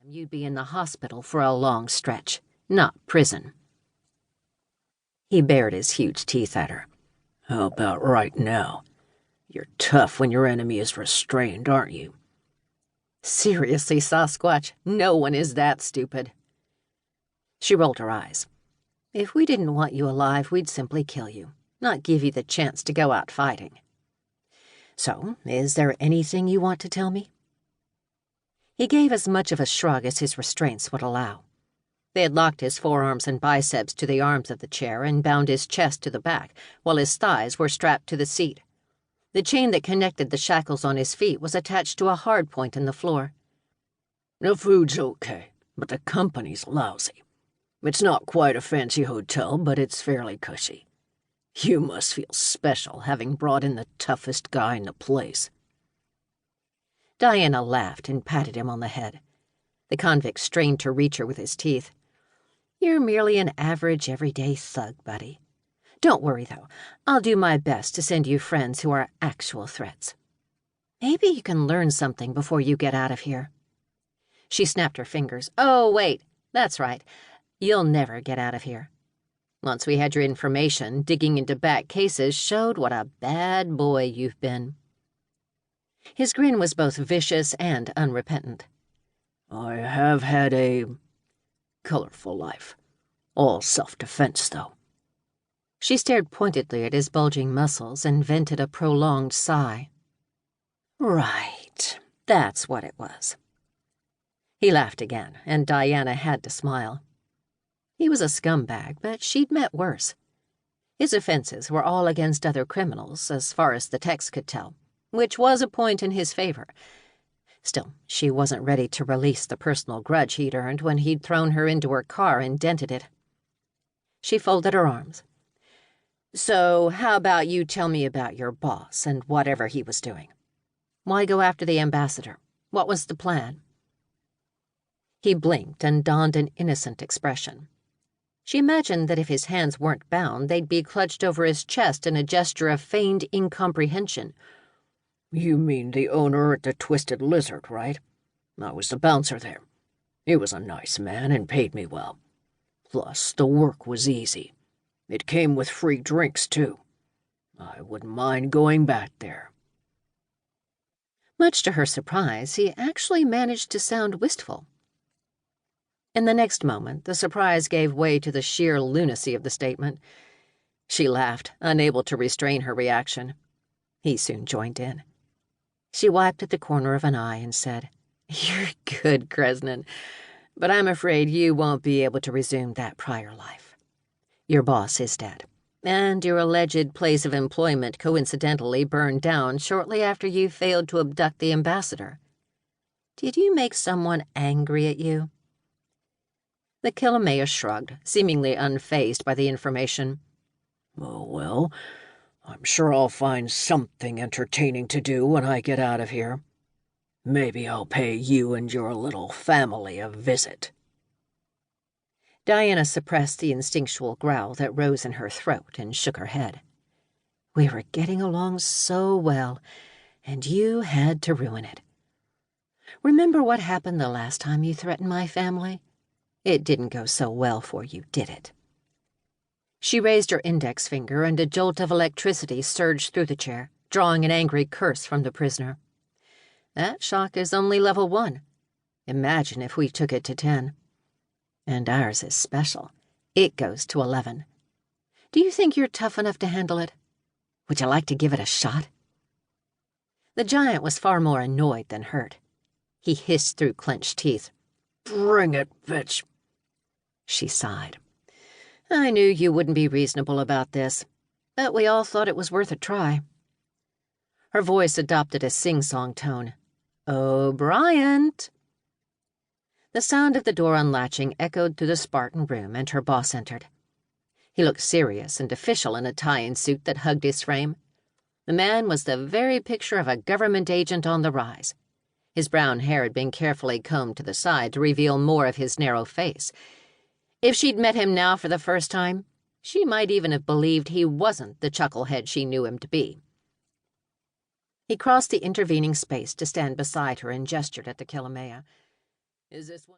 you'd be in the hospital for a long stretch, not prison. He bared his huge teeth at her. How about right now? You're tough when your enemy is restrained, aren't you? Seriously, Sasquatch, no one is that stupid. She rolled her eyes. If we didn't want you alive, we'd simply kill you, not give you the chance to go out fighting. So, is there anything you want to tell me? He gave as much of a shrug as his restraints would allow. They had locked his forearms and biceps to the arms of the chair and bound his chest to the back, while his thighs were strapped to the seat. The chain that connected the shackles on his feet was attached to a hard point in the floor. The food's okay, but the company's lousy. It's not quite a fancy hotel, but it's fairly cushy. You must feel special having brought in the toughest guy in the place. Diana laughed and patted him on the head. The convict strained to reach her with his teeth. You're merely an average, everyday thug, buddy. Don't worry, though. I'll do my best to send you friends who are actual threats. Maybe you can learn something before you get out of here. She snapped her fingers. Oh, wait, that's right. You'll never get out of here. Once we had your information, digging into back cases showed what a bad boy you've been. His grin was both vicious and unrepentant. I have had a colorful life. All self-defense, though. She stared pointedly at his bulging muscles and vented a prolonged sigh. Right, that's what it was. He laughed again, and Diana had to smile. He was a scumbag, but she'd met worse. His offenses were all against other criminals, as far as the text could tell, which was a point in his favor. Still, she wasn't ready to release the personal grudge he'd earned when he'd thrown her into her car and dented it. She folded her arms. So, how about you tell me about your boss and whatever he was doing? Why go after the ambassador? What was the plan? He blinked and donned an innocent expression. She imagined that if his hands weren't bound, they'd be clutched over his chest in a gesture of feigned incomprehension. You mean the owner at the Twisted Lizard, right? I was the bouncer there. He was a nice man and paid me well. Plus, the work was easy. It came with free drinks, too. I wouldn't mind going back there. Much to her surprise, he actually managed to sound wistful. In the next moment, the surprise gave way to the sheer lunacy of the statement. She laughed, unable to restrain her reaction. He soon joined in. She wiped at the corner of an eye and said, You're good, Kresnan, but I'm afraid you won't be able to resume that prior life. Your boss is dead, and your alleged place of employment coincidentally burned down shortly after you failed to abduct the ambassador. Did you make someone angry at you? The Kilomea shrugged, seemingly unfazed by the information. Oh, well, I'm sure I'll find something entertaining to do when I get out of here. Maybe I'll pay you and your little family a visit. Diana suppressed the instinctual growl that rose in her throat and shook her head. We were getting along so well, and you had to ruin it. Remember what happened the last time you threatened my family? It didn't go so well for you, did it? She raised her index finger, and a jolt of electricity surged through the chair, drawing an angry curse from the prisoner. That shock is only level 1. Imagine if we took it to 10. And ours is special. It goes to 11. Do you think you're tough enough to handle it? Would you like to give it a shot? The giant was far more annoyed than hurt. He hissed through clenched teeth. Bring it, bitch. She sighed. I knew you wouldn't be reasonable about this, but we all thought it was worth a try. Her voice adopted a sing-song tone. Oh, Bryant! The sound of the door unlatching echoed through the Spartan room, and her boss entered. He looked serious and official in a tie and suit that hugged his frame. The man was the very picture of a government agent on the rise. His brown hair had been carefully combed to the side to reveal more of his narrow face. If she'd met him now for the first time, she might even have believed he wasn't the chucklehead she knew him to be. He crossed the intervening space to stand beside her and gestured at the Kilomea. Is this one?